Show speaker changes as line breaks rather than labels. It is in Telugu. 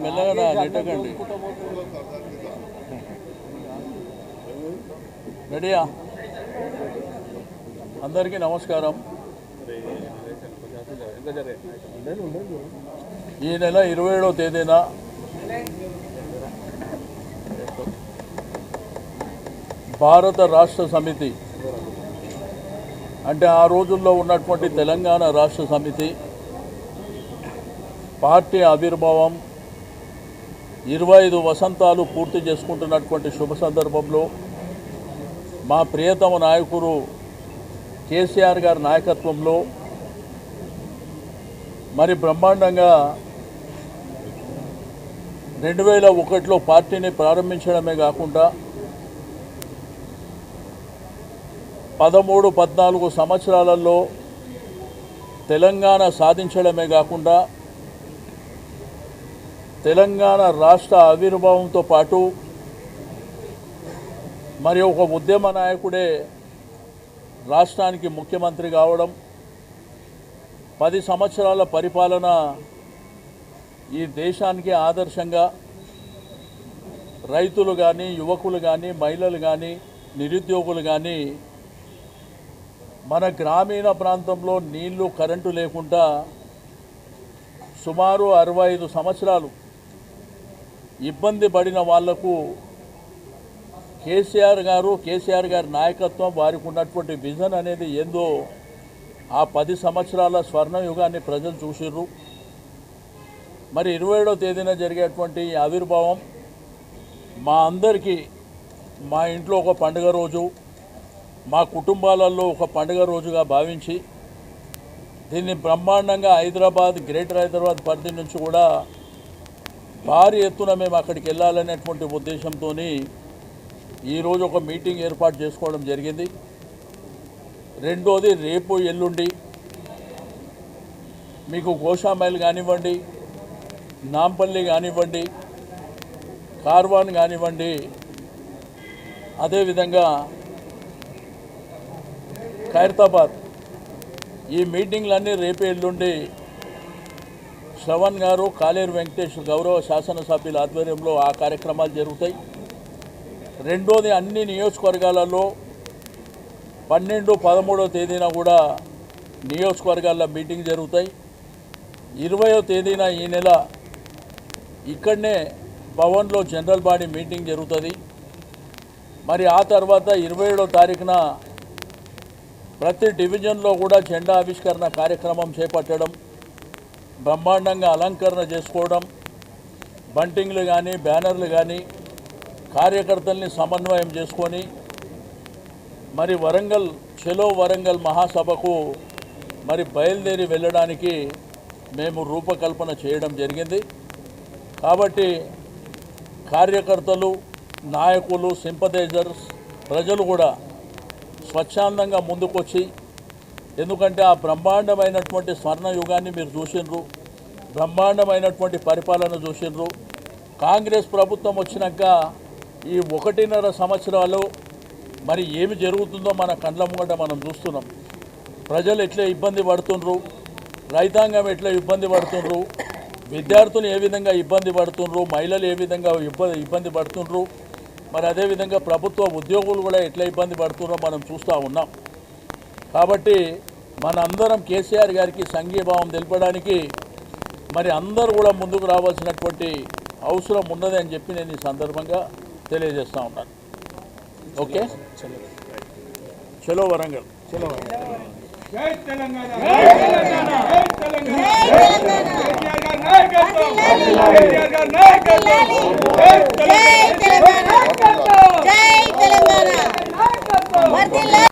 మెల్లగా నెట్టకండి. రెడీయా? అందరికీ నమస్కారం. ఈ నెల 27వ తేదీన భారత రాష్ట్ర సమితి అంటే ఆ రోజుల్లో ఉన్నటువంటి తెలంగాణ రాష్ట్ర సమితి పార్టీ ఆవిర్భావం 25 వసంతాలు పూర్తి చేసుకుంటున్నటువంటి శుభ సందర్భంలో మా ప్రియతమ నాయకుడు కేసీఆర్ గారి నాయకత్వంలో మరి బ్రహ్మాండంగా 2001లో పార్టీని ప్రారంభించడమే కాకుండా 13-14 సంవత్సరాలలో తెలంగాణ సాధించడమే కాకుండా తెలంగాణ రాష్ట్ర ఆవిర్భావంతో పాటు మరి ఒక ఉద్యమ నాయకుడే రాష్ట్రానికి ముఖ్యమంత్రి కావడం, 10 సంవత్సరాల పరిపాలన ఈ దేశానికి ఆదర్శంగా రైతులు కానీ, యువకులు కానీ, మహిళలు కానీ, నిరుద్యోగులు కానీ మన గ్రామీణ ప్రాంతంలో నీళ్లు, కరెంటు లేకుండా సుమారు 65 సంవత్సరాలు ఇబ్బంది పడిన వాళ్లకు కేసీఆర్ గారి నాయకత్వం, వారికి ఉన్నటువంటి విజన్ అనేది ఏందో ఆ 10 సంవత్సరాల స్వర్ణయుగాన్ని ప్రజలు చూసిర్రు. మరి 27వ తేదీన జరిగేటువంటి ఆవిర్భావం మా అందరికీ మా ఇంట్లో ఒక పండుగ రోజు, మా కుటుంబాలలో ఒక పండుగ రోజుగా భావించి దీన్ని బ్రహ్మాండంగా గ్రేటర్ హైదరాబాద్ పరిధి నుంచి కూడా భారీ ఎత్తున మేము అక్కడికి వెళ్ళాలనేటువంటి ఉద్దేశంతో ఈరోజు ఒక మీటింగ్ ఏర్పాటు చేసుకోవడం జరిగింది. రెండోది, రేపు ఎల్లుండి మీకు గోషామైల్ కానివ్వండి, నాంపల్లి కానివ్వండి, కార్వాన్ కానివ్వండి, అదేవిధంగా ఖైరతాబాద్, ఈ మీటింగ్లన్నీ రేపు ఎల్లుండి శ్రవణ్ గారు, కాలేరు వెంకటేష్ గౌరవ శాసనసభ్యుల ఆధ్వర్యంలో ఆ కార్యక్రమాలు జరుగుతాయి. రెండోది, అన్ని నియోజకవర్గాలలో 12-13వ తేదీన కూడా నియోజకవర్గాల్లో మీటింగ్ జరుగుతాయి. 20వ తేదీన ఈ నెల ఇక్కడనే భవన్లో జనరల్ బాడీ మీటింగ్ జరుగుతుంది. మరి ఆ తర్వాత 27వ తారీఖున ప్రతి డివిజన్లో కూడా జెండా ఆవిష్కరణ కార్యక్రమం చేపట్టడం, బ్రహ్మాండంగా అలంకరణ చేసుకోవడం, బంటింగ్లు కానీ, బ్యానర్లు కానీ, కార్యకర్తల్ని సమన్వయం చేసుకొని మరి చలో వరంగల్ మహాసభకు మరి బయలుదేరి వెళ్ళడానికి మేము రూపకల్పన చేయడం జరిగింది. కాబట్టి కార్యకర్తలు, నాయకులు, సింపథైజర్స్, ప్రజలు కూడా స్వచ్ఛందంగా ముందుకొచ్చి, ఎందుకంటే ఆ బ్రహ్మాండమైనటువంటి స్వర్ణయుగాన్ని మీరు చూసినారు, బ్రహ్మాండమైనటువంటి పరిపాలన చూసినారు. కాంగ్రెస్ ప్రభుత్వం వచ్చినాక ఈ 1.5 సంవత్సరాలు మరి ఏమి జరుగుతుందో మన కండ్ల ముంగట మనం చూస్తున్నాం. ప్రజలు ఎట్లా ఇబ్బంది పడుతుండ్రు, రైతాంగం ఎట్లా ఇబ్బంది పడుతుండ్రు, విద్యార్థులు ఏ విధంగా ఇబ్బంది పడుతుండ్రు, మహిళలు ఏ విధంగా ఇబ్బంది పడుతుండ్రు, మరి అదేవిధంగా ప్రభుత్వ ఉద్యోగులు కూడా ఎట్లా ఇబ్బంది పడుతున్నారో మనం చూస్తూ ఉన్నాం. కాబట్టి మనందరం కేసీఆర్ గారికి సంఘీభావం తెలపడానికి మరి అందరూ కూడా ముందుకు రావాల్సినటువంటి అవసరం ఉన్నది అని చెప్పి నేను ఈ సందర్భంగా తెలియజేస్తూ ఉన్నాను. ఓకే, చలో వరంగల్.
జై తెలంగాణ, జై తెలంగాణ, జై తెలంగాణ, జై తెలంగాణ, జై తెలంగాణ, జై తెలంగాణ.